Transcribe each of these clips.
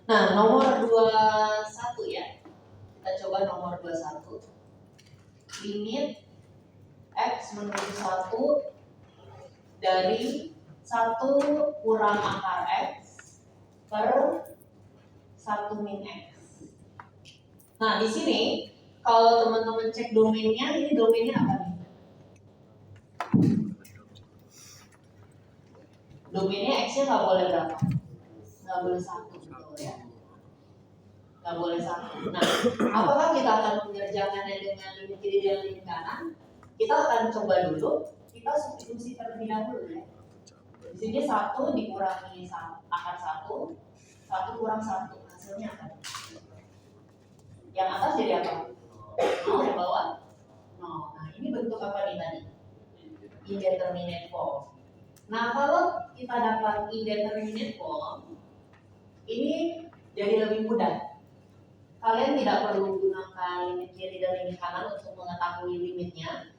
Nah, nomor 21 ya. Kita coba nomor 21. Limit X menuju 1 dari 1 kurang akar X per 1 min X. Nah, di sini kalau teman-teman cek domainnya, ini domainnya apa nih? Domainnya X-nya nggak boleh berapa? Nggak boleh 1, betul ya? Nggak boleh 1. Nah, apakah kita akan mengerjakannya dengan limit kiri dan limit kanan? Kita akan coba dulu, kita substitusi terlebih dahulu ya. Di sini 1 dikurangi akar 1, 1 kurang 1, hasilnya apa? Yang atas jadi apa? 0, yang bawah 0. Nah, ini bentuk apa nih tadi? Indeterminate form. Nah, kalau kita dapat indeterminate form, ini jadi lebih mudah. Kalian tidak perlu gunakan limit kiri dan limit kanan untuk mengetahui limitnya,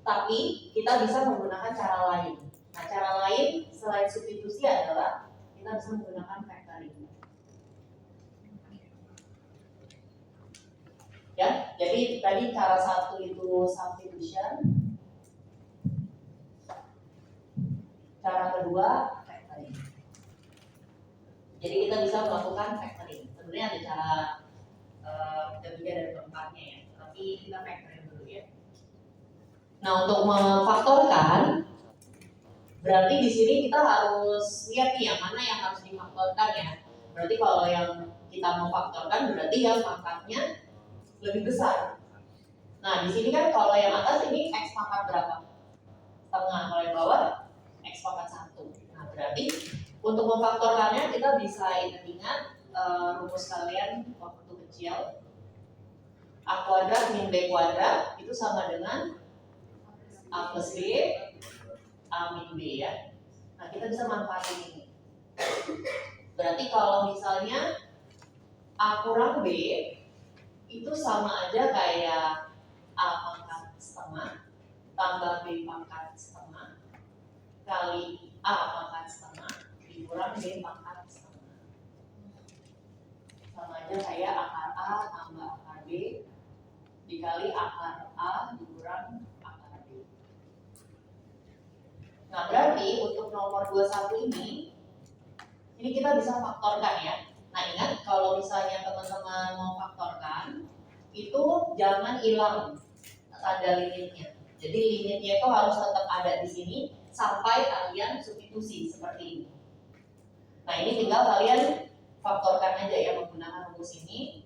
tapi kita bisa menggunakan cara lain. Nah, cara lain selain substitusi adalah kita bisa menggunakan factoring. Ya, jadi tadi cara satu itu substitution, cara kedua factoring. Jadi kita bisa melakukan factoring. Sebenarnya ada cara ketiga dan keempatnya ya, tapi kita factoring dulu ya. Nah, untuk memfaktorkan, berarti di sini kita harus lihat nih yang mana yang harus difaktorkan ya. Berarti kalau yang kita mau faktorkan berarti yang pangkatnya lebih besar. Nah, di sini kan kalau yang atas ini X pangkat berapa? Setengah. Kalau yang bawah X pangkat 1. Nah, berarti untuk memfaktorkannya kita bisa ingat rumus kalian waktu kecil. A kuadrat min B kuadrat itu sama dengan A plus B A min B ya. Nah, kita bisa manfaatin ini. Berarti kalau misalnya A kurang B itu sama aja kayak A pangkat setengah tambah B pangkat setengah kali A pangkat setengah dikurang B pangkat setengah. Sama aja kayak akar A tambah akar B dikali akar A dikurang akar B. Nah, berarti untuk nomor 21 ini kita bisa faktorkan ya. Nah, ingat kalau misalnya teman-teman mau faktorkan, itu jangan hilang tanda limitnya. Jadi limitnya itu harus tetap ada di sini sampai kalian substitusi seperti ini. Nah, ini tinggal kalian faktorkan aja ya menggunakan rumus ini.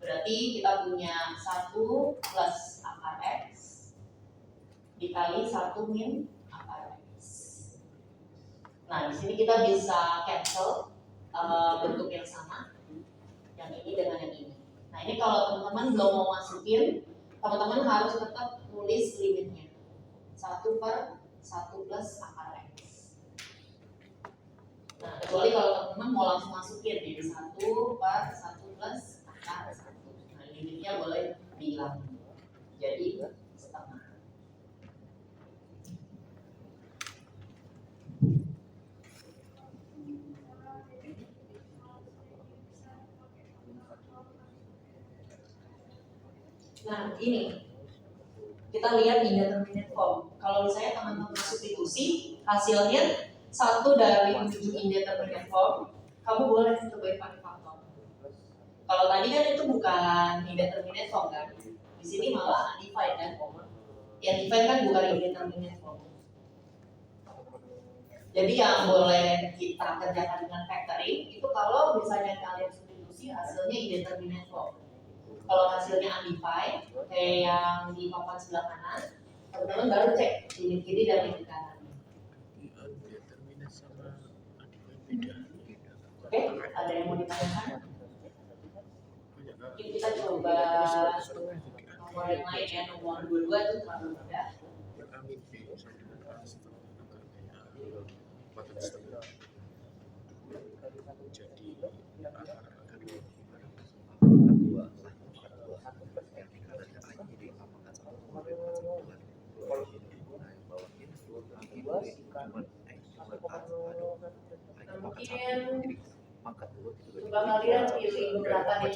Berarti kita punya 1 plus akar X dikali 1 min akar X. Nah, di sini kita bisa cancel bentuk yang sama, yang ini dengan yang ini. Nah, ini kalau teman-teman belum mau masukin, teman-teman harus tetap tulis limitnya 1 per 1 plus akar X. Nah, kecuali kalau teman-teman mau langsung masukin jadi 1 per 1 plus akar 1. Nah, limitnya boleh dihilang jadi setengah. Nah, ini kita lihat indeterminate form. Kalau misalnya teman-teman substitusi, hasilnya 1 dari 7 indeterminate form, kamu boleh cobain pakai faktor. Kalau tadi kan itu bukan indeterminate form kan? Di sini malah undefined kan? Yang defined kan bukan indeterminate form. Jadi yang boleh kita kerjakan dengan factoring itu kalau misalnya kalian substitusi hasilnya indeterminate form. Kalau hasilnya undefined, kayak yang di papan sebelah kanan, teman-teman baru cek limit kiri dan limit kanan. Oke, ada yang mau ditanyakan? Mungkin kita coba nomor yang lain ya, nomor 22 itu terlalu mudah. Mungkin Coba kalian pilih beberapa nih.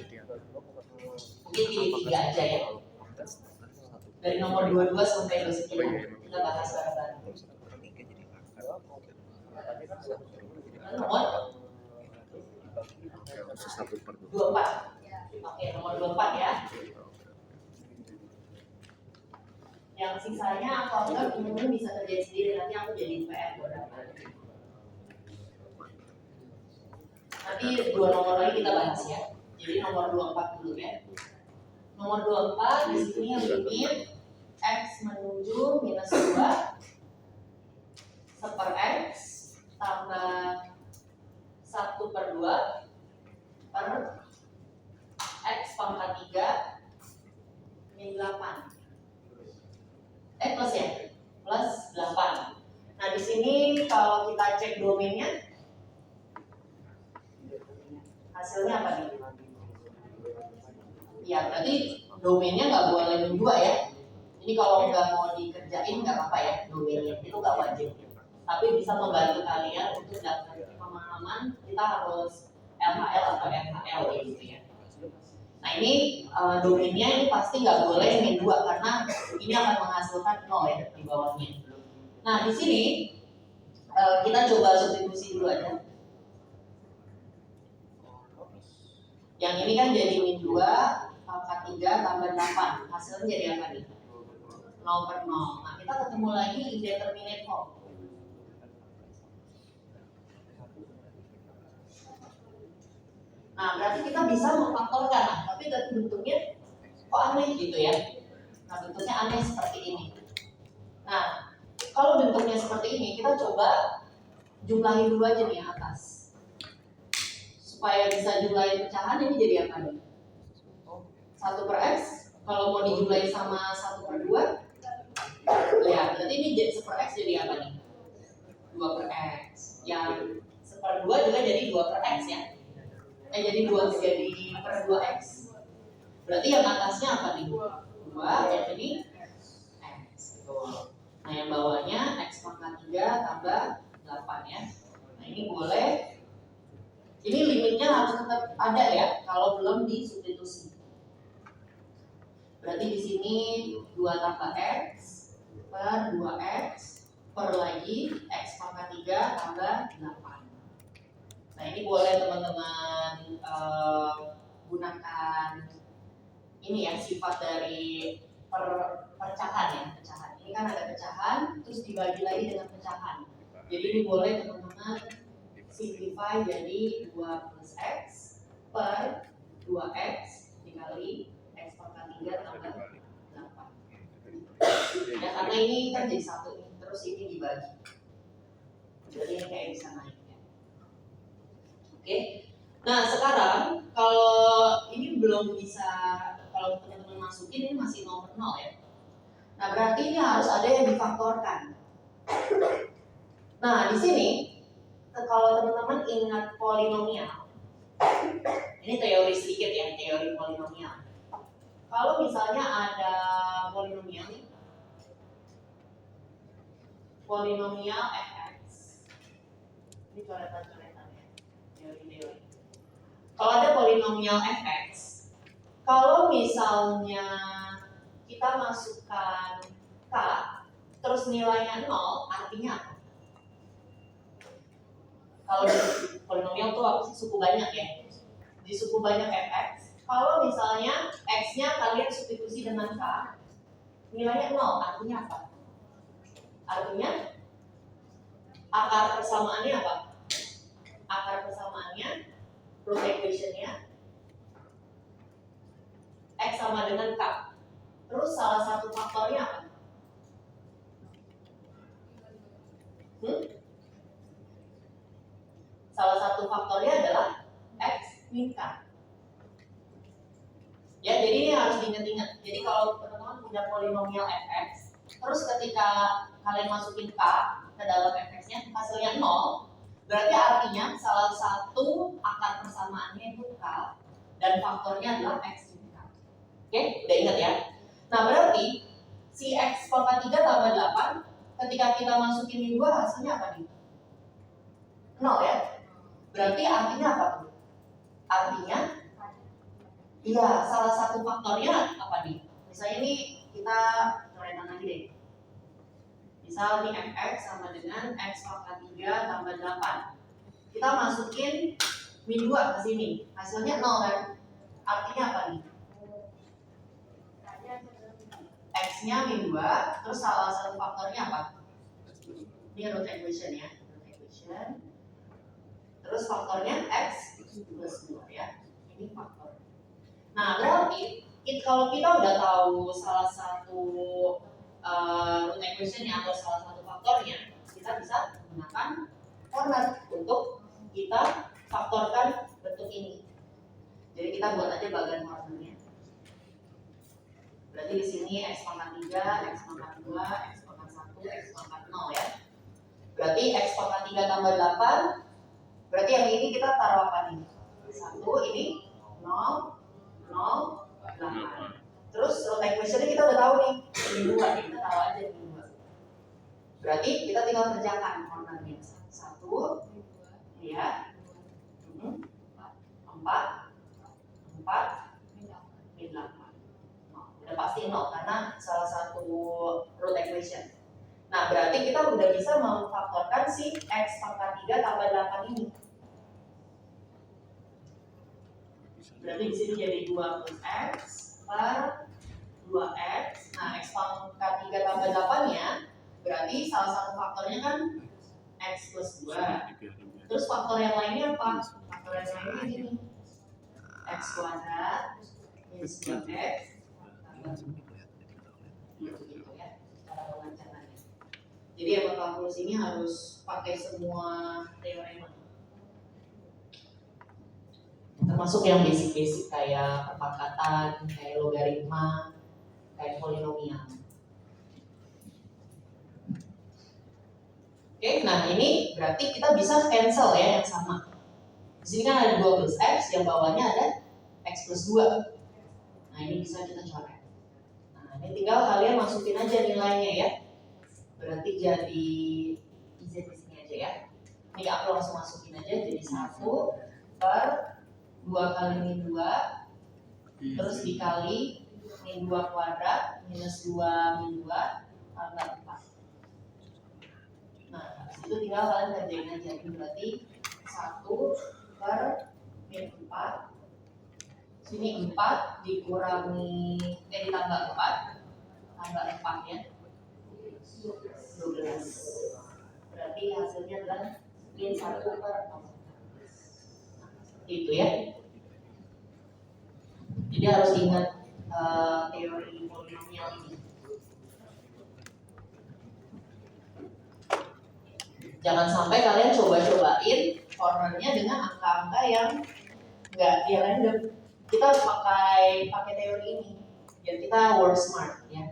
Mungkin pilih 3 aja ya. Dari nomor 22 sampai 29 kita bahas bareng-bareng. Nomor 24. Oke, nomor 24 ya. Yang sisanya kalau enggak teman-teman bisa kerjain sendiri, nanti aku jadi PR buat nanti 2 nomor lagi kita bahas ya. Jadi nomor 24 dulu ya. Nomor 24 di sini yang limit x menuju minus 2 seper x tambah 1/2 per x pangkat 3 min 8. Plus ya, plus 8. Nah di sini kalau kita cek domainnya, hasilnya apa nih? Ya berarti domainnya nggak boleh min 2 ya. Ini kalau nggak mau dikerjain nggak apa-apa ya domainnya, itu nggak wajib. Tapi bisa membantu kalian untuk dapat pemahaman kita harus LHL atau MHL gitu ya. Nah ini domainnya ini pasti nggak boleh min 2 karena ini akan menghasilkan 0 ya di bawahnya. Nah di sini kita coba substitusi dulu aja. Yang ini kan jadi min 2 pangkat 3 tambah 8. Hasilnya jadi apa nih? 0/0. Nah kita ketemu lagi indeterminate form. Nah, berarti kita bisa memfaktorkan, tapi bentuknya kok aneh gitu ya. Nah, bentuknya aneh seperti ini. Nah, kalau bentuknya seperti ini, kita coba jumlahin dulu aja nih atas. Supaya bisa jumlahin pecahan, ini jadi apa nih? 1/x, kalau mau dijumlahin sama 1/2, ya, berarti ini jadi 1/x jadi apa nih? 2/x. Yang 1/2 juga jadi 2/x ya. Jadi 2/2x. Berarti yang atasnya apa nih? 2, yang ini x. Nah yang bawahnya x pangkat 3 tambah 8 ya. Nah ini boleh. Ini limitnya harus tetap ada ya kalau belum disubstitusi. Berarti di sini 2 tambah x per 2x per lagi x pangkat 3 tambah 8. Nah ini boleh teman-teman gunakan ini ya sifat dari pecahan ya, pecahan. Ini kan ada pecahan, terus dibagi lagi dengan pecahan. Jadi ini boleh teman-teman simplify jadi 2 plus x per 2x dikali x pangkat 3 tambah 8. Ya karena ini kan jadi 1 nih, terus ini dibagi. Jadi ini kayak bisa naik. Oke, nah sekarang kalau ini belum bisa, kalau teman-teman masukin ini masih nomor 0 ya. Nah berarti ini harus ada yang difaktorkan. Nah di sini kalau teman-teman ingat polinomial, ini teori sedikit ya, teori polinomial. Kalau misalnya ada polinomial nih, polinomial fx, ini coretan-coretan. Teori. Kalau ada polinomial fx, kalau misalnya kita masukkan k, terus nilainya 0, artinya apa? Kalau polinomial itu apa sih? Suku banyak ya. Di suku banyak fx, kalau misalnya x-nya kalian substitusi dengan k, nilainya 0, artinya apa? Artinya akar persamaannya apa? Akar persamaannya, root equation-nya x sama dengan k. Terus salah satu faktornya apa? Salah satu faktornya adalah x min k. Ya, jadi ini harus diingat-ingat. Jadi kalau teman-teman punya polinomial fx, terus ketika kalian masukin k ke dalam fx-nya, hasilnya 0, berarti artinya salah satu akar persamaannya itu k dan faktornya adalah x min k. Oke, udah ingat ya? Nah berarti si x pangkat 3 tambah 8 ketika kita masukin min 2 hasilnya apa nih? 0 ya? Berarti artinya apa tuh? Artinya, iya, salah satu faktornya apa nih? Misalnya ini kita coretan lagi deh. Misal nih fx sama dengan x pangkat 3 tambah 8. Kita masukin min 2 ke sini. Hasilnya 0 kan? Artinya apa nih? X-nya min 2, terus salah satu faktornya apa? Ini root equation ya. Root equation. Terus faktornya x plus 2 ya. Ini faktor. Nah, berarti kalau kita udah tahu salah satu root equation-nya atau salah satu faktornya, kita bisa menggunakan corner untuk kita faktorkan bentuk ini. Jadi kita buat aja bagian cornernya. Berarti di sini x pangkat 3, x pangkat 2, x pangkat 1, x pangkat 0 ya. Berarti x pangkat 3 tambah 8. Berarti yang ini kita taruh apa nih? 1, ini 0, 0, 8. Terus root equation-nya kita udah tahu nih, min 2, kita taruh aja min 2. Berarti kita tinggal kerjakan cornernya. 1, ya, 4, 4, min 8. Udah pasti 0 karena salah satu root equation. Nah, berarti kita udah bisa memfaktorkan si x pangkat 3 tambah 8 ini. Berarti di sini jadi 2 plus x per 2x. Nah, x pangkat 3 tambah 8-nya berarti salah satu faktornya kan x plus 2. Terus faktor yang lainnya apa? Faktor yang lainnya ini x kuadrat minus 2x gitu ya, cara pengacaranya. Jadi emang kalkulus ini harus pakai semua teorema, termasuk yang basic-basic kayak perpakatan, kayak logaritma, kayak polinomial. Oke, nah ini berarti kita bisa cancel ya yang sama. Di sini kan ada 2 plus x, yang bawahnya ada x plus 2. Nah ini bisa kita coret. Nah ini tinggal kalian masukin aja nilainya ya. Berarti jadi z di sini aja ya. Ini aku langsung masukin aja jadi 1 per 2 kali min 2 terus dikali min 2 kuadrat minus 2 min 2 tambah 4. Nah, itu tinggal kalian kerjain aja. Ini berarti 1 per min 4. Sini 4 dikurangi ditambah 4 tambah 4 ya 12. Berarti hasilnya adalah min 1 per 4. Itu ya. Jadi harus ingat teori polinomial ini. Jangan sampai kalian coba-cobain cornernya dengan angka-angka yang enggak dia random. Kita harus pakai teori ini biar kita work smart ya.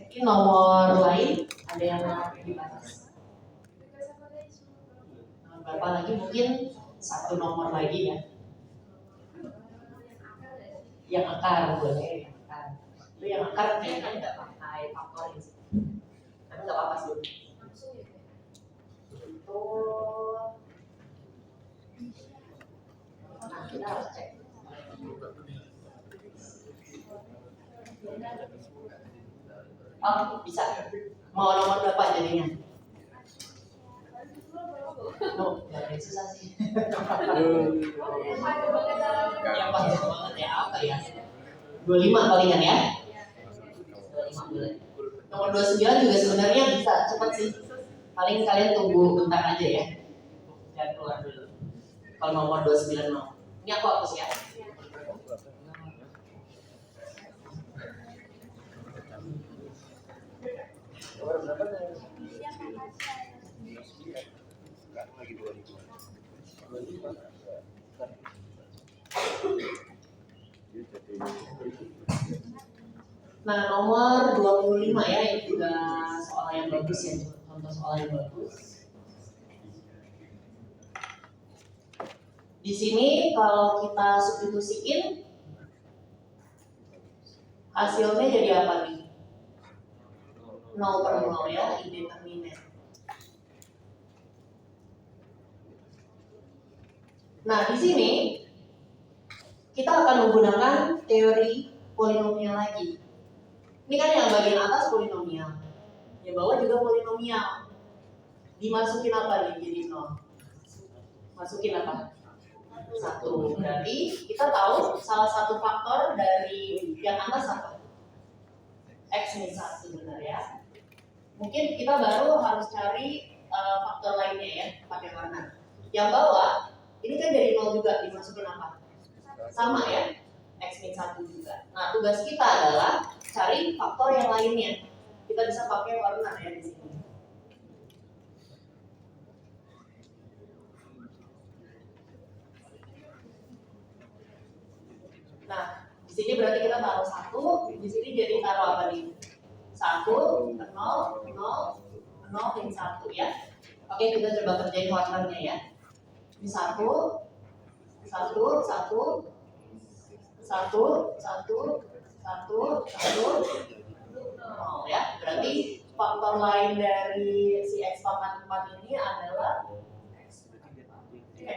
Mungkin nomor lain ada yang mau dibahas? Berapa lagi? Mungkin 1 nomor lagi ya. Yang akar boleh, yang akar. Itu yang akar kayaknya nggak pakai faktorin sih. Tapi nggak apa-apa sih. Itu. Nah kita harus cek. Oh bisa. Mau nomor berapa jadinya? No, nggak ada yang susah sih. Yang panjang banget ya apa ya? 25 palingan ya. 25 boleh. Nomor 29 juga sebenarnya bisa cepet sih. Paling kalian tunggu bentar aja ya. Jangan keluar dulu. Kalau nomor 29 mau. Ini aku hapus ya. Nomor berapa nih? Nah, nomor 25 ya, ini juga soal yang bagus ya, contoh soal yang bagus. Di sini kalau kita substitusiin hasilnya jadi apa nih? 0/0 ya, indeterminate. Nah, di sini kita akan menggunakan teori polinomial lagi. Ini kan yang bagian atas polinomial, yang bawah juga polinomial. Dimasukin apa nih jadi 0? Masukin apa? 1. Berarti kita tahu salah satu faktor dari yang atas apa? X-1 benar ya. Mungkin kita baru harus cari faktor lainnya ya, pakai warna. Yang bawah, ini kan dari 0 juga, dimasukin apa? Sama ya, X-1 juga. Nah, tugas kita adalah cari faktor yang lainnya. Kita bisa pakai warna ya di sini. Nah, di sini berarti kita taruh 1, di sini jadi taruh apa nih? 1, 0, 0, 0, dan 1 ya. Oke, kita coba kerjain warnanya ya. Ini 1, 1, 1, 1, 1, 1, 0 ya. Berarti faktor lain dari si X pangkat 4 ini adalah X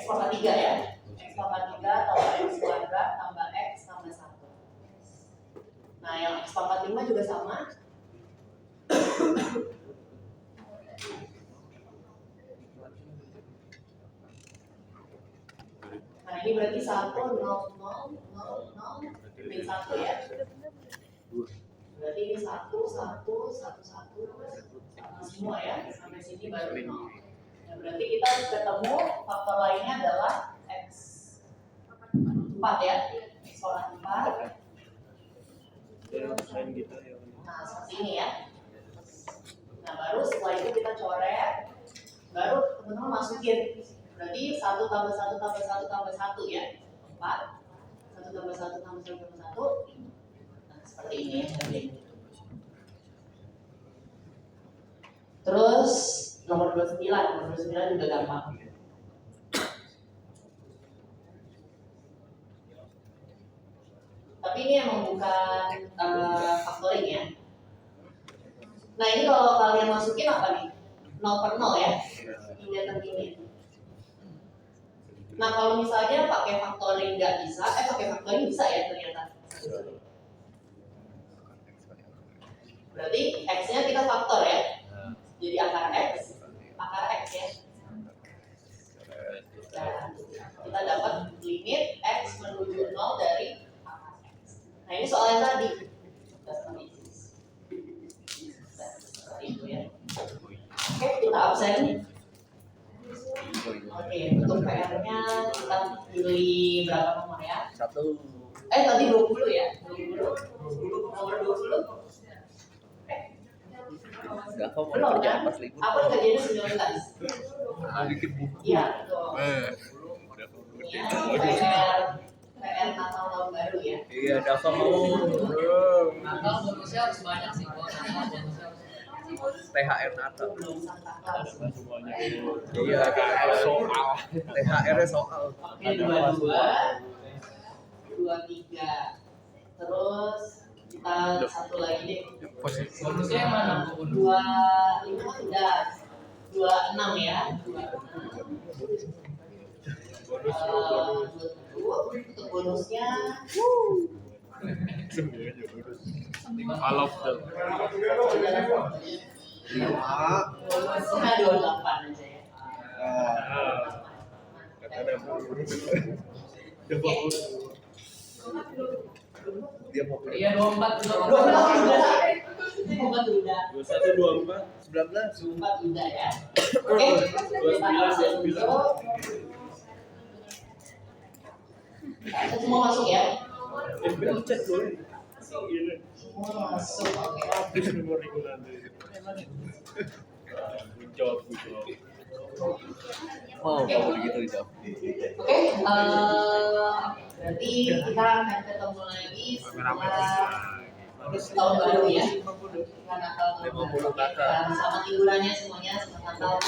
pangkat 3 ya. X pangkat 3 tambah X kuadrat tambah X tambah 1. Nah, yang X pangkat 5 juga sama. Nah, ini berarti 1, 0, 0, 0, 0, dan 1 ya. Berarti ini 1, 1, 1, 1, semua ya. Sampai sini baru 0. Nah, berarti kita ketemu faktor lainnya adalah X 4 ya. X pangkat 4. Nah, seperti ini ya. Nah, baru setelah itu kita coret, baru teman-teman masukin. Berarti 1 tambah 1 tambah 1 tambah 1 ya, 4. 1 tambah 1 tambah 1 tambah 1. Nah, seperti ini ya. Terus nomor 29 juga gampang. Tapi ini emang bukan factoring ya. Nah, ini kalau kalian masukin apa nih? 0/0 ya, indeterminate. Nah, kalau misalnya pakai factoring nggak bisa, pakai factoring bisa ya ternyata. Berarti X-nya kita faktor ya. Jadi akar X ya. Nah, kita dapat limit X menuju 0 dari akar X. Nah, ini soal yang tadi. Itu ya. Oke, kita absen. Oke, untuk PR-nya kita pilih berapa nomor ya? 1. Tadi 20 ya? 20. Nomor 20. Enggak, kamu Belum kerja kan? pas libur. Aku kerjanya 19. Bikin buku. Iya, betul. PR Natal tahun baru ya. Iya, Dava mau. Natal bonusnya harus banyak sih, Bos. Natal bonusnya harus THR Natal. Belum Santa Claus. Iya, soal. THR-nya soal. Oke, 22, 23. Terus kita satu lagi deh. bonusnya yang mana? 25 udah. 26 ya. 27 untuk bonusnya. I love them. Bonusnya 28 aja ya. Dia mau Iya, 24 juga. 24 udah. 21, 24, 19. 24 udah ya. Oke, kita absen dulu. Semua masuk ya? chat dulu. Semua masuk, oke. Good job. Oh, kalau begitu itu. Oke, berarti kita akan ketemu lagi setelah tahun baru ya. Karena tahun baru. Selamat liburannya semuanya, selamat Natal.